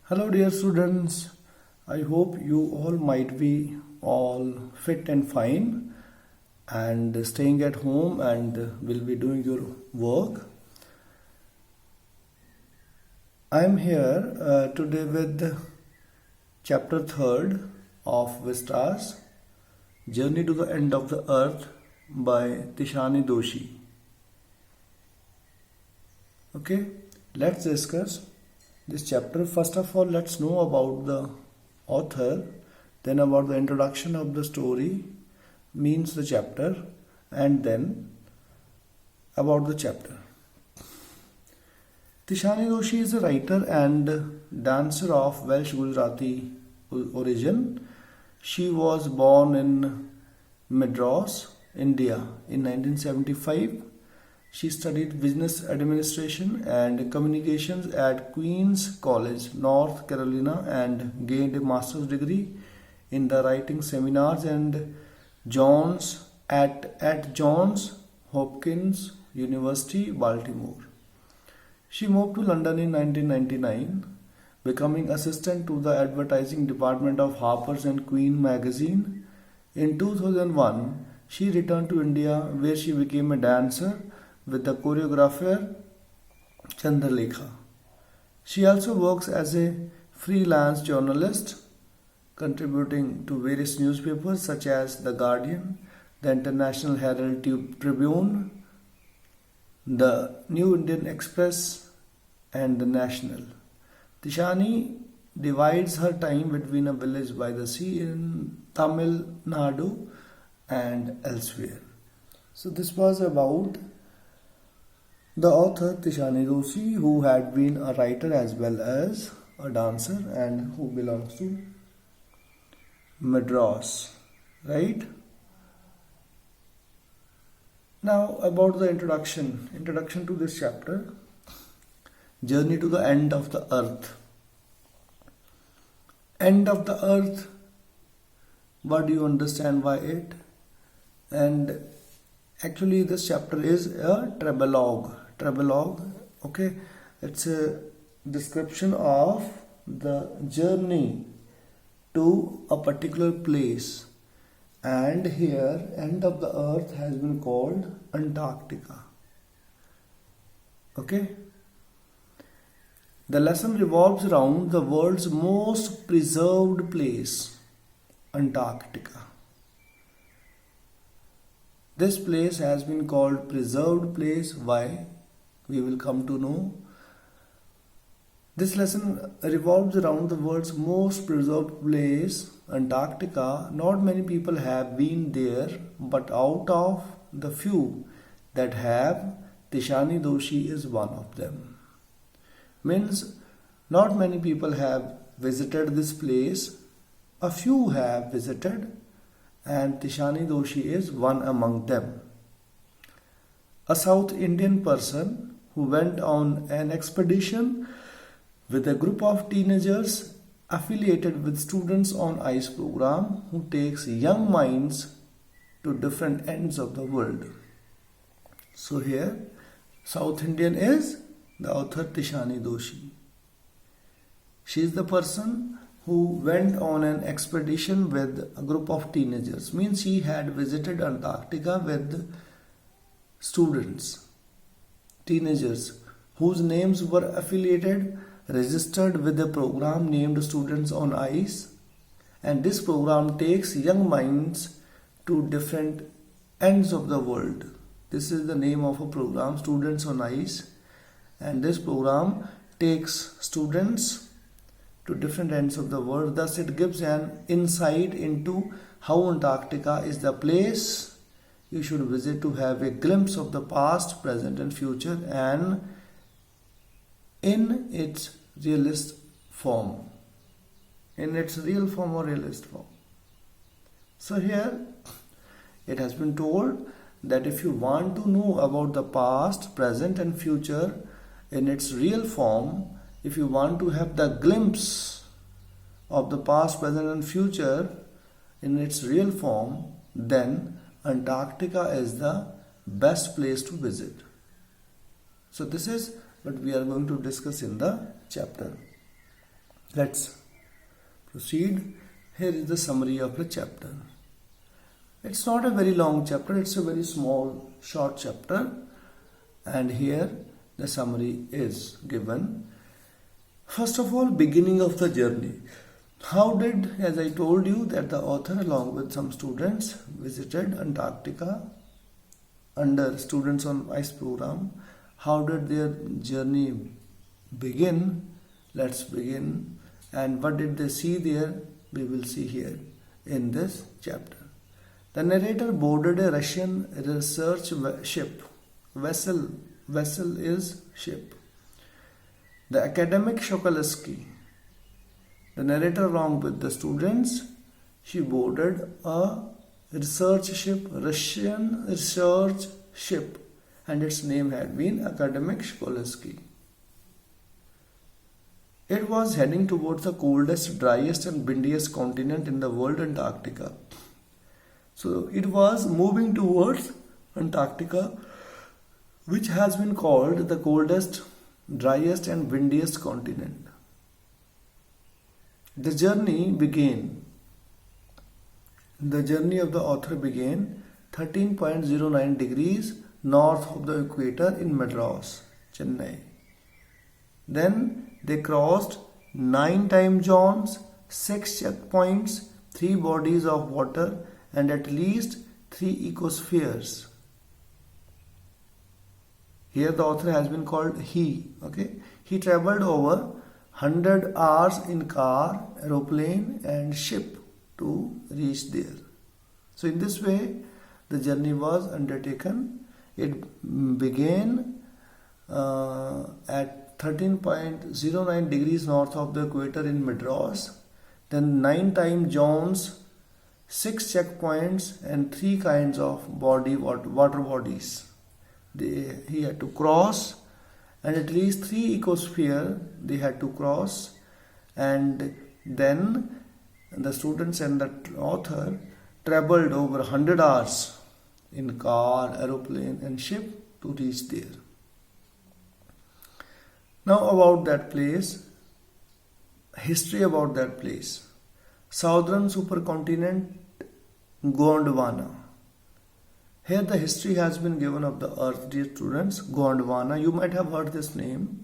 Hello, dear students. I hope you all might be all fit and fine and staying at home and will be doing your work. I am here today with chapter 3rd of Vistas Journey to the End of the Earth by Tishani Doshi. Okay, let's discuss this chapter. First of all, let's know about the author, then about the introduction of the story, means the chapter, and then about the chapter. Tishani Doshi is a writer and dancer of Welsh Gujarati origin. She was born in Madras, India in 1975. She studied business administration and communications at Queen's College, North Carolina, and gained a master's degree in the writing seminars and at Johns Hopkins University, Baltimore. She moved to London in 1999, becoming assistant to the advertising department of Harper's and Queen magazine. In 2001, she returned to India, where she became a dancer with the choreographer Chandralekha. She also works as a freelance journalist, contributing to various newspapers such as The Guardian, the International Herald Tribune, the New Indian Express, and the National. Tishani divides her time between a village by the sea in Tamil Nadu and elsewhere. So this was about the author Tishani Doshi, who had been a writer as well as a dancer and who belongs to Madras, right? Now about the introduction to this chapter, Journey to the End of the Earth. End of the earth, what do you understand by it? And actually this chapter is a travelogue, okay? It's a description of the journey to a particular place. And here, end of the earth has been called Antarctica. Okay? The lesson revolves around the world's most preserved place, Antarctica. This place has been called preserved place. Why? We will come to know. This lesson revolves around the world's most preserved place, Antarctica. Not many people have been there, but out of the few that have, Tishani Doshi is one of them. Means not many people have visited this place, a few have visited, and Tishani Doshi is one among them. A South Indian person who went on an expedition with a group of teenagers affiliated with Students on Ice program, who takes young minds to different ends of the world. So here, South Indian is the author Tishani Doshi. She is the person who went on an expedition with a group of teenagers. Means she had visited Antarctica with students, teenagers, whose names were affiliated, registered with a program named Students on Ice. And this program takes young minds to different ends of the world. This is the name of a program, Students on Ice. And this program takes students to different ends of the world. Thus it gives an insight into how Antarctica is the place you should visit to have a glimpse of the past, present and future, and in its realist form. In its real form or realist form. So here it has been told that if you want to know about the past, present and future in its real form, if you want to have the glimpse of the past, present and future in its real form, then Antarctica is the best place to visit. So this is what we are going to discuss in the chapter. Let's proceed. Here is the summary of the chapter. It's not a very long chapter, it's a very small, short chapter. And here the summary is given. First of all, beginning of the journey. How did, as I told you, that the author along with some students visited Antarctica under Students on Ice program. How did their journey begin? Let's begin. And what did they see there? We will see here in this chapter. The narrator boarded a Russian research ship. Vessel is ship. The academic Shokalsky. The narrator along with the students, she boarded a research ship, Russian research ship, and its name had been Academic Shokalsky. It was heading towards the coldest, driest and windiest continent in the world, Antarctica. So it was moving towards Antarctica, which has been called the coldest, driest and windiest continent. The journey of the author began 13.09 degrees north of the equator in Madras, Chennai. Then they crossed 9 time zones, 6 checkpoints, 3 bodies of water and at least 3 ecospheres. Here the author has been called he. Okay, he traveled over 100 hours in car, aeroplane and ship to reach there. So in this way the journey was undertaken. It began at 13.09 degrees north of the equator in Madras. Then 9 time zones, 6 checkpoints and 3 kinds of water bodies. He had to cross, and at least 3 ecosphere they had to cross, and then the students and the author traveled over 100 hours in car, aeroplane and ship to reach there. Now about that place, history about that place. Southern supercontinent Gondwana. Here the history has been given of the earth, dear students. Gondwana, you might have heard this name.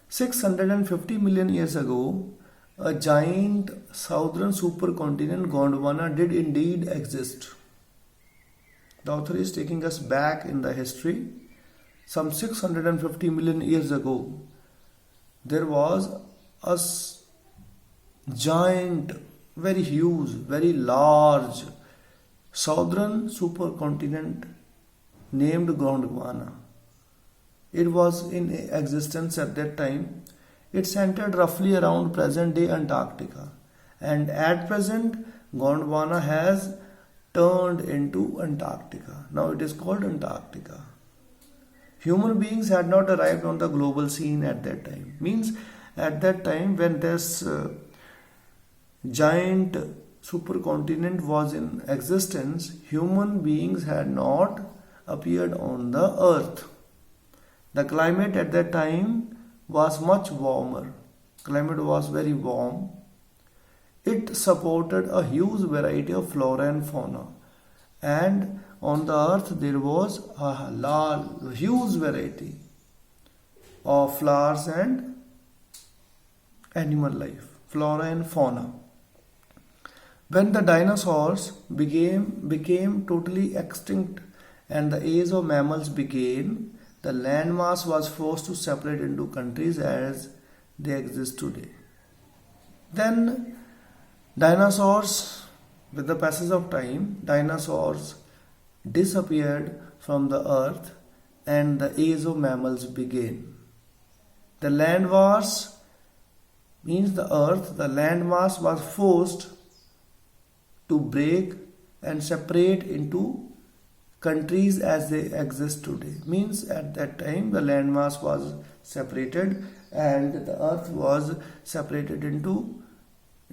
650 million years ago, a giant southern supercontinent Gondwana did indeed exist. The author is taking us back in the history. Some 650 million years ago, there was a giant, very huge, very large southern supercontinent named Gondwana. It was in existence at that time. It centered roughly around present-day Antarctica, and at present Gondwana has turned into Antarctica. Now it is called Antarctica. Human beings had not arrived on the global scene at that time. Means at that time when this giant supercontinent was in existence, human beings had not appeared on the earth. The climate at that time was much warmer. Climate was very warm. It supported a huge variety of flora and fauna, and on the earth there was a huge variety of flowers and animal life, flora and fauna. When the dinosaurs became totally extinct and the age of mammals began, the landmass was forced to separate into countries as they exist today. Then dinosaurs, with the passage of time, dinosaurs disappeared from the earth and the age of mammals began. The landmass means the earth, the landmass was forced to break and separate into countries as they exist today. Means at that time the landmass was separated and the earth was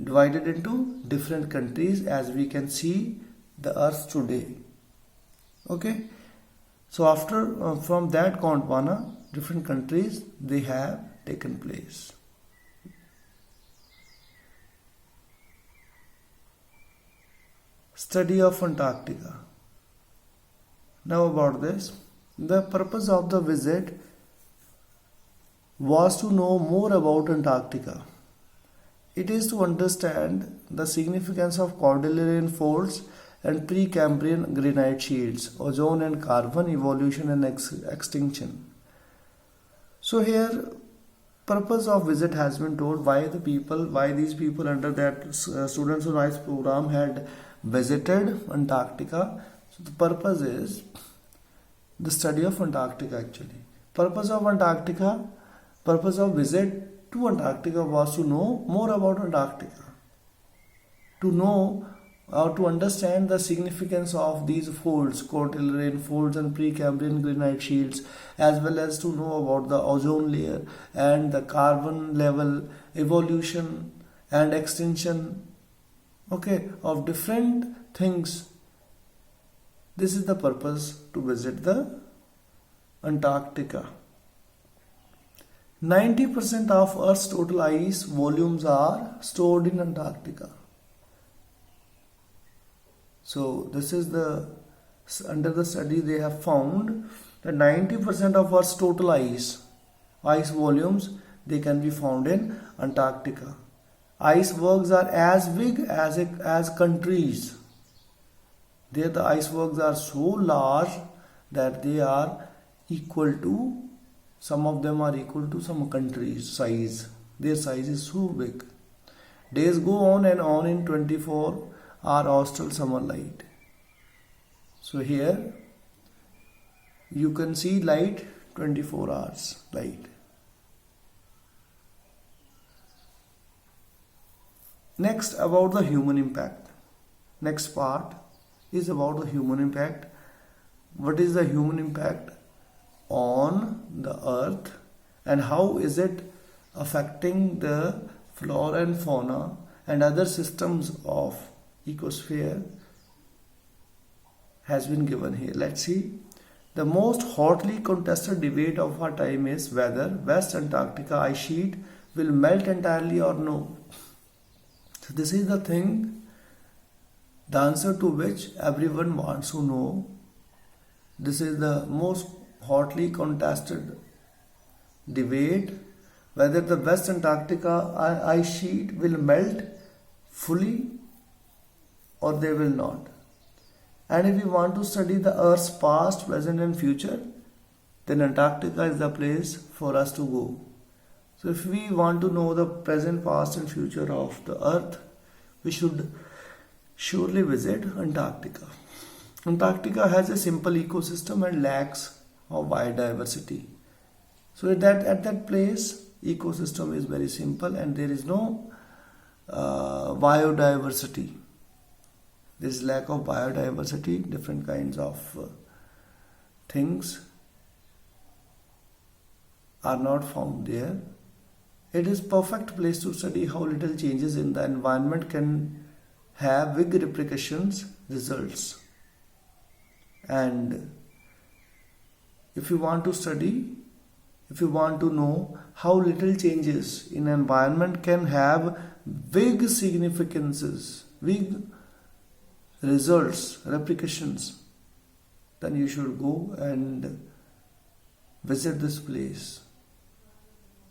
divided into different countries as we can see the earth today. Okay, so after from that Gondwana, different countries they have taken place. study of Antarctica. Now about this, the purpose of the visit was to know more about Antarctica. It is to understand the significance of Cordilleran folds and Precambrian granite shields, ozone and carbon evolution and extinction. So here, purpose of visit has been told, why these people under that Students on Ice program had visited Antarctica. So the purpose is the study of Antarctica actually. Purpose of visit to Antarctica was to know more about Antarctica. To know or to understand the significance of these folds, Cordilleran folds and Precambrian granite shields, as well as to know about the ozone layer and the carbon level evolution and extinction, of different things. This is the purpose to visit the Antarctica. 90% of Earth's total ice volumes are stored in Antarctica. So this is under the study they have found that 90% of Earth's total ice volumes, they can be found in Antarctica. Icebergs are as big as countries. There the icebergs are so large that they are equal to, some of them are equal to some countries' size. Their size is so big. Days go on and on in 24-hour austral summer light. So here you can see light, 24 hours light. Next, about the human impact. Next part is about the human impact. What is the human impact on the earth and how is it affecting the flora and fauna and other systems of ecosphere has been given here. Let's see. The most hotly contested debate of our time is whether West Antarctica ice sheet will melt entirely or no. So this is the thing, the answer to which everyone wants to know. This is the most hotly contested debate, whether the West Antarctica ice sheet will melt fully or they will not. And if we want to study the Earth's past, present and future, then Antarctica is the place for us to go. So if we want to know the present, past and future of the Earth, we should surely visit Antarctica. Antarctica has a simple ecosystem and lacks of biodiversity. So at that place, ecosystem is very simple and there is no biodiversity. There is lack of biodiversity, different kinds of things are not found there. It is perfect place to study how little changes in the environment can have big repercussions, results. And if you want to know how little changes in environment can have big significances, big results, repercussions, then you should go and visit this place.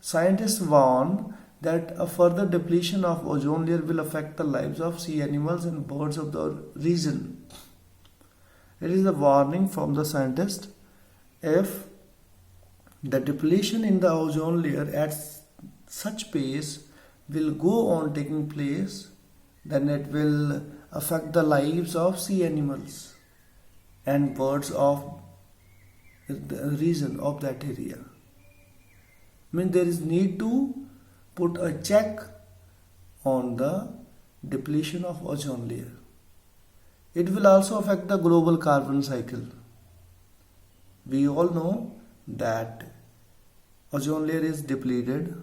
Scientists warn that a further depletion of ozone layer will affect the lives of sea animals and birds of the region. It is a warning from the scientist. If the depletion in the ozone layer at such pace will go on taking place, then it will affect the lives of sea animals and birds of the region of that area. There is need to put a check on the depletion of ozone layer. It will also affect the global carbon cycle. We all know that ozone layer is depleted.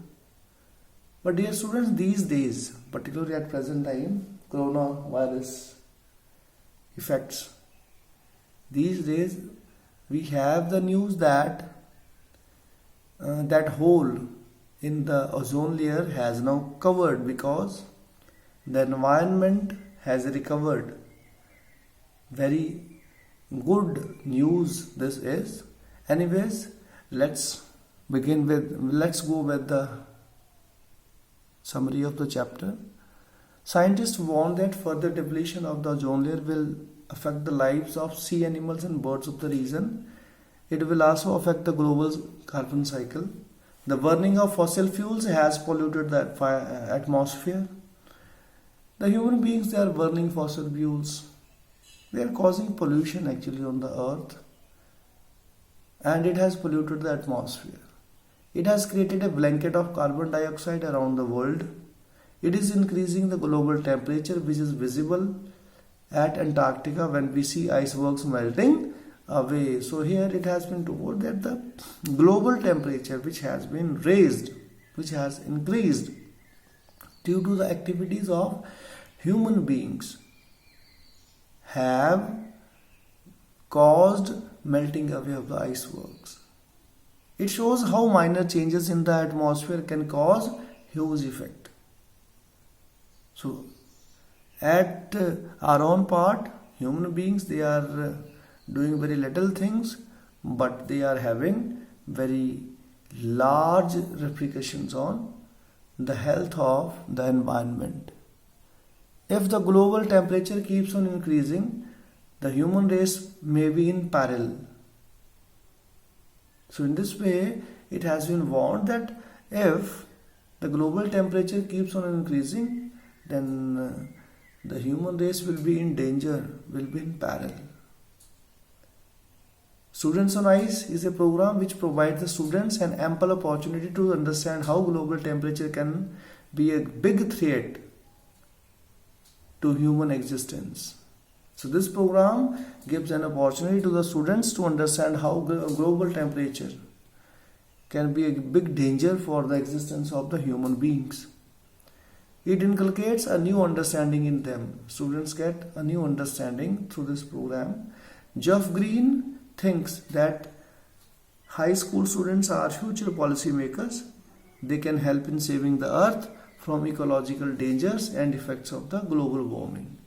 But dear students, these days, particularly at present time, coronavirus effects, these days we have the news that that hole in the ozone layer has now covered because the environment has recovered. very good news this is. Anyways, let's go with the summary of the chapter. Scientists warn that further depletion of the ozone layer will affect the lives of sea animals and birds of the region. It will also affect the global carbon cycle. The burning of fossil fuels has polluted the atmosphere. The human beings, they are burning fossil fuels. They are causing pollution actually on the earth, and it has polluted the atmosphere. It has created a blanket of carbon dioxide around the world. It is increasing the global temperature, which is visible at Antarctica when we see icebergs melting away. So here it has been told that the global temperature which has been raised, which has increased due to the activities of human beings, have caused melting away of the icebergs. It shows how minor changes in the atmosphere can cause huge effect. So at our own part, human beings, they are doing very little things, but they are having very large repercussions on the health of the environment. If the global temperature keeps on increasing, the human race may be in peril. So in this way, it has been warned that if the global temperature keeps on increasing, then the human race will be in danger, will be in peril. Students on Ice is a program which provides the students an ample opportunity to understand how global temperature can be a big threat to human existence. So this program gives an opportunity to the students to understand how global temperature can be a big danger for the existence of the human beings. It inculcates a new understanding in them. Students get a new understanding through this program. Geoff Green thinks that high school students are future policymakers. They can help in saving the earth from ecological dangers and effects of the global warming.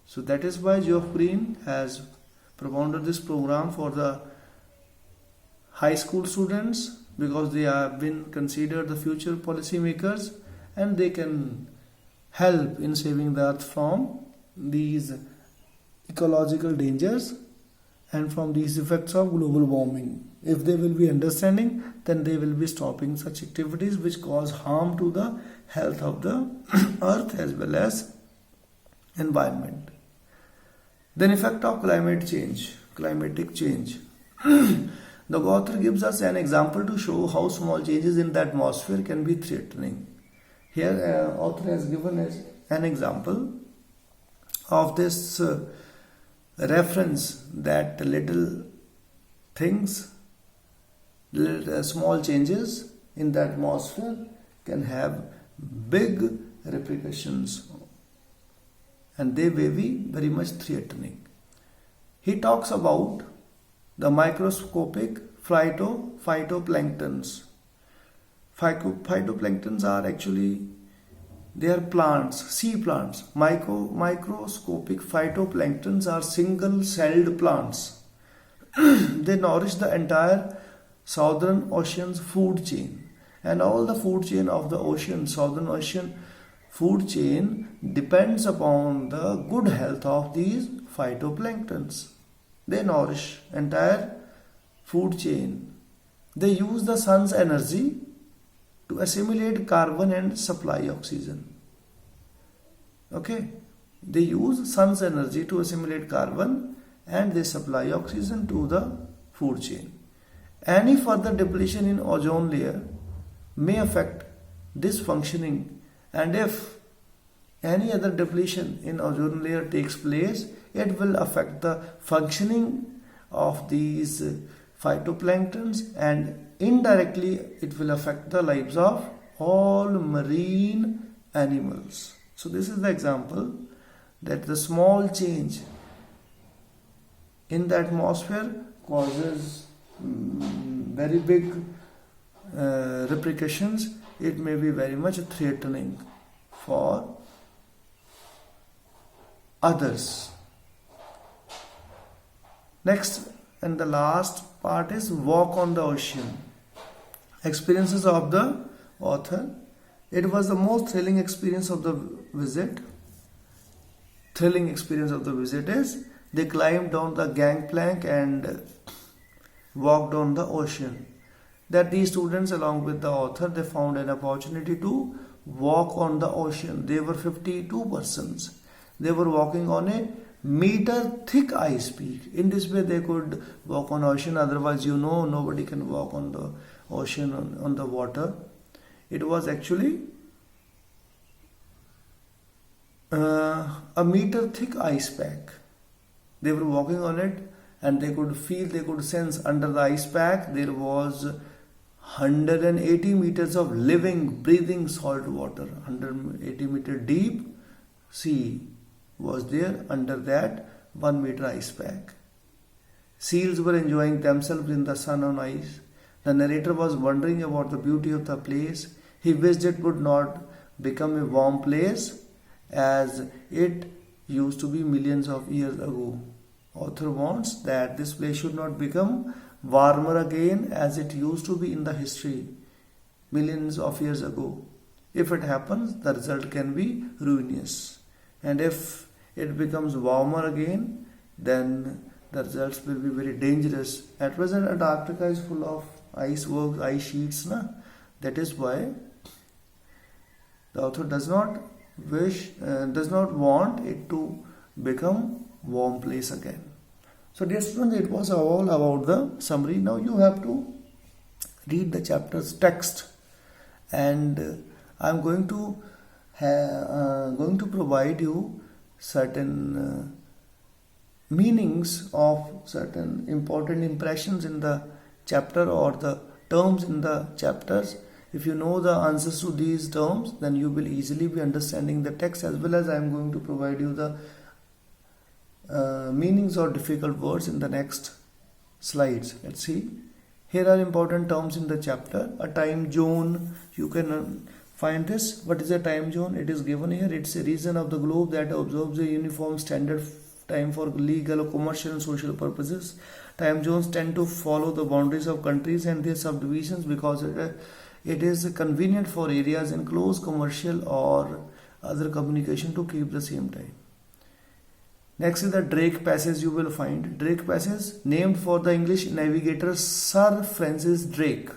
So that is why Geoff Green has propounded this program for the high school students, because they have been considered the future policymakers and they can help in saving the earth from these ecological dangers and from these effects of global warming. If they will be understanding, then they will be stopping such activities which cause harm to the health of the earth as well as environment. Then effect of climate change, climatic change. The author gives us an example to show how small changes in the atmosphere can be threatening. Here author has given us an example of this reference that little things, small changes in the atmosphere can have big repercussions and they may be very much threatening. He talks about the microscopic phytoplanktons. Phytoplanktons are actually, they are plants, sea plants. Microscopic phytoplanktons are single-celled plants. They nourish the entire Southern Ocean's food chain. And all the food chain of the ocean, Southern Ocean food chain, depends upon the good health of these phytoplanktons. They nourish entire food chain. They use the sun's energy to assimilate carbon and supply oxygen. Okay, they use sun's energy to assimilate carbon and they supply oxygen to the food chain. Any further depletion in ozone layer may affect this functioning, and if any other depletion in ozone layer takes place, it will affect the functioning of these phytoplanktons and indirectly it will affect the lives of all marine animals. So this is the example that the small change in the atmosphere causes very big repercussions. It may be very much threatening for others. Next and the last part is walk on the ocean. Experiences of the author. It was the most thrilling experience of the visit. Thrilling experience of the visit is they climbed down the gangplank and walked on the ocean. That these students along with the author they found an opportunity to walk on the ocean. They were 52 persons. They were walking on a meter thick ice peak. In this way they could walk on ocean, otherwise nobody can walk on the ocean on the water. It was actually a meter thick ice pack. They were walking on it and they could feel, they could sense under the ice pack there was 180 meters of living, breathing salt water. 180 meter deep sea was there under that 1 meter ice pack. Seals were enjoying themselves in the sun on ice. The narrator was wondering about the beauty of the place. He wished it would not become a warm place as it used to be millions of years ago. Author wants that this place should not become warmer again as it used to be in the history millions of years ago. If it happens, the result can be ruinous. And if it becomes warmer again, then the results will be very dangerous. At present, Antarctica is full of icebergs, ice sheets. That is why the author does not want it to become warm place again. So dear students, it was all about the summary. Now you have to read the chapter's text, and I'm going to provide you certain meanings of certain important impressions in the chapter or the terms in the chapters. If you know the answers to these terms, then you will easily be understanding the text, as well as I am going to provide you the meanings or difficult words in the next slides. Let's see. Here are important terms in the chapter. A time zone. You can find this. What is a time zone? It is given here. It's a region of the globe that observes a uniform standard time for legal, commercial and social purposes. Time zones tend to follow the boundaries of countries and their subdivisions because it is convenient for areas in close commercial or other communication to keep the same time. Next is the Drake Passage. You will find Drake Passage, named for the English navigator Sir Francis Drake.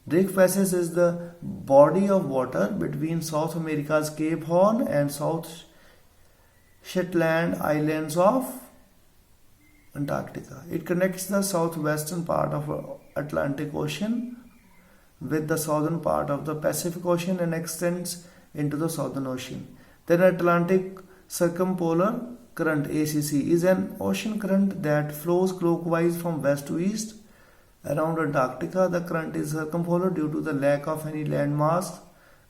Drake Passage is the body of water between South America's Cape Horn and South Shetland Islands of Antarctica. It connects the southwestern part of Atlantic Ocean with the southern part of the Pacific Ocean and extends into the Southern Ocean. Then Atlantic Circumpolar Current ACC is an ocean current that flows clockwise from west to east around Antarctica. The current is circumpolar due to the lack of any landmass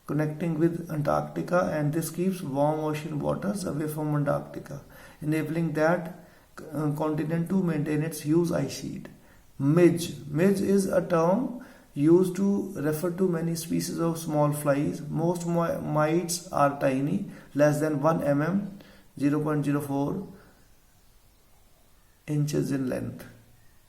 connecting with Antarctica, and this keeps warm ocean waters away from Antarctica, enabling that continent to maintain its huge ice sheet. Midge is a term used to refer to many species of small flies. Most mites are tiny, less than 1 mm, 0.04 inches in length.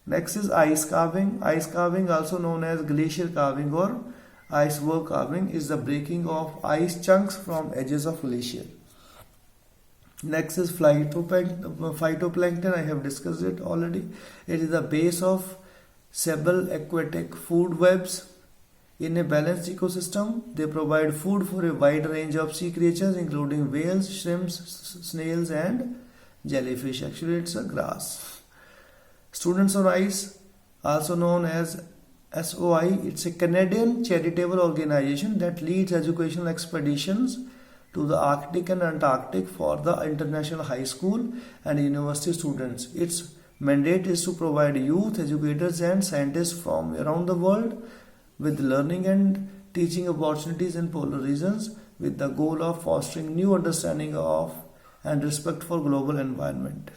Next is ice carving. Ice carving, also known as glacier carving or iceberg carving, is the breaking of ice chunks from edges of glacier. Next is phytoplankton. I have discussed it already. It is the base of several aquatic food webs. In a balanced ecosystem, they provide food for a wide range of sea creatures including whales, shrimps, snails and jellyfish. Actually, it's a grass. Students on Ice, also known as SOI, it's a Canadian charitable organization that leads educational expeditions to the Arctic and Antarctic for the international high school and university students. Its mandate is to provide youth, educators and scientists from around the world with learning and teaching opportunities in polar regions with the goal of fostering new understanding of and respect for global environment.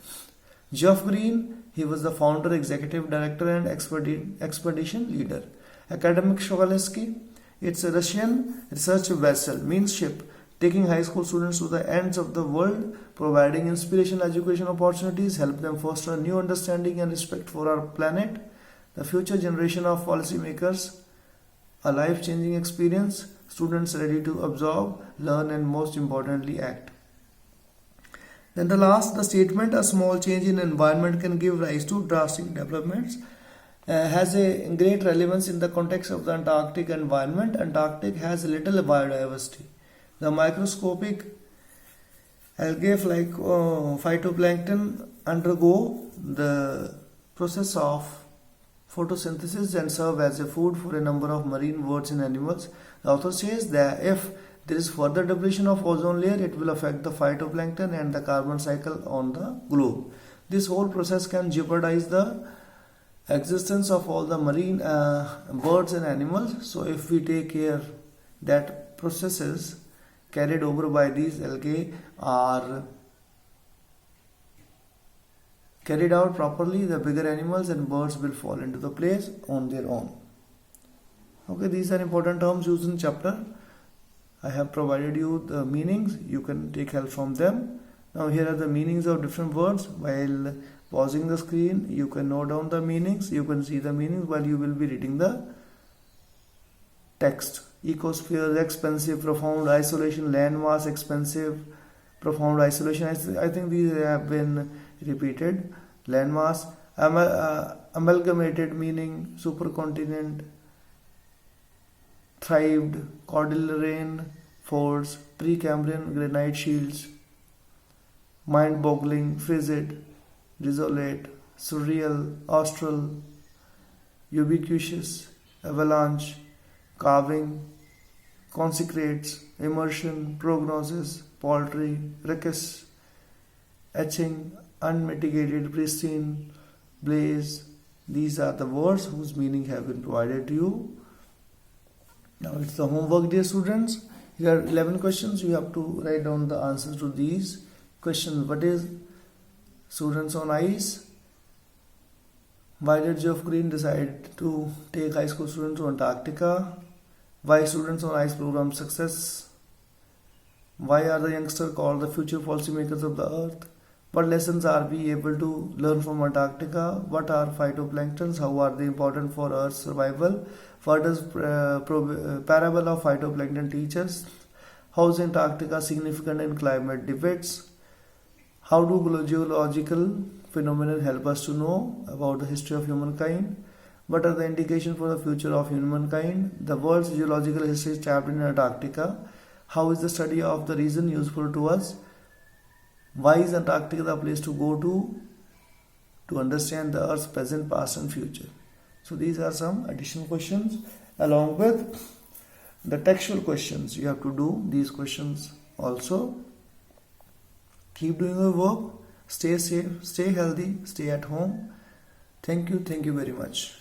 Geoff Green, he was the founder, executive director and expedition leader. Academic Shokoloski, it's a Russian research vessel, means ship, taking high school students to the ends of the world, providing inspirational education opportunities, help them foster new understanding and respect for our planet, the future generation of policymakers, a life-changing experience, students ready to absorb, learn, and most importantly, act. Then the statement, a small change in environment can give rise to drastic developments, has a great relevance in the context of the Antarctic environment. Antarctic has little biodiversity. The microscopic algae like phytoplankton undergo the process of photosynthesis and serve as a food for a number of marine birds and animals. The author says that if there is further depletion of ozone layer, it will affect the phytoplankton and the carbon cycle on the globe. This whole process can jeopardize the existence of all the marine birds and animals. So if we take care that processes carried over by these algae are carried out properly, the bigger animals and birds will fall into the place on their own. Okay, these are important terms used in chapter. I have provided you the meanings. You can take help from them. Now here are the meanings of different words. While pausing the screen, you can note down the meanings. You can see the meanings while you will be reading the text. Ecosphere, expensive, profound, isolation, landmass, expensive, profound, isolation. I think these have been repeated. Landmass, amalgamated meaning, supercontinent, thrived, Cordilleran folds, Precambrian granite shields, mind-boggling, frigid, desolate, surreal, austral, ubiquitous, avalanche, carving, consecrates, immersion, prognosis, paltry, rickus, etching, unmitigated, pristine, blaze. These are the words whose meaning have been provided to you. Now it's the homework, dear students. Here are 11 questions. You have to write down the answers to these questions. What is students on ice? Why did Geoff Green decide to take high school students to Antarctica? Why students on ice program success? Why are the youngsters called the future policymakers of the earth? What lessons are we able to learn from Antarctica? What are phytoplanktons? How are they important for Earth's survival? What does parable of phytoplankton teach us? How is Antarctica significant in climate debates? How do geological phenomena help us to know about the history of humankind? What are the indications for the future of humankind? The world's geological history is trapped in Antarctica. How is the study of the region useful to us? Why is Antarctica the place to go to understand the Earth's present, past and future? So these are some additional questions along with the textual questions. You have to do these questions also. Keep doing your work. Stay safe, stay healthy, stay at home. Thank you very much.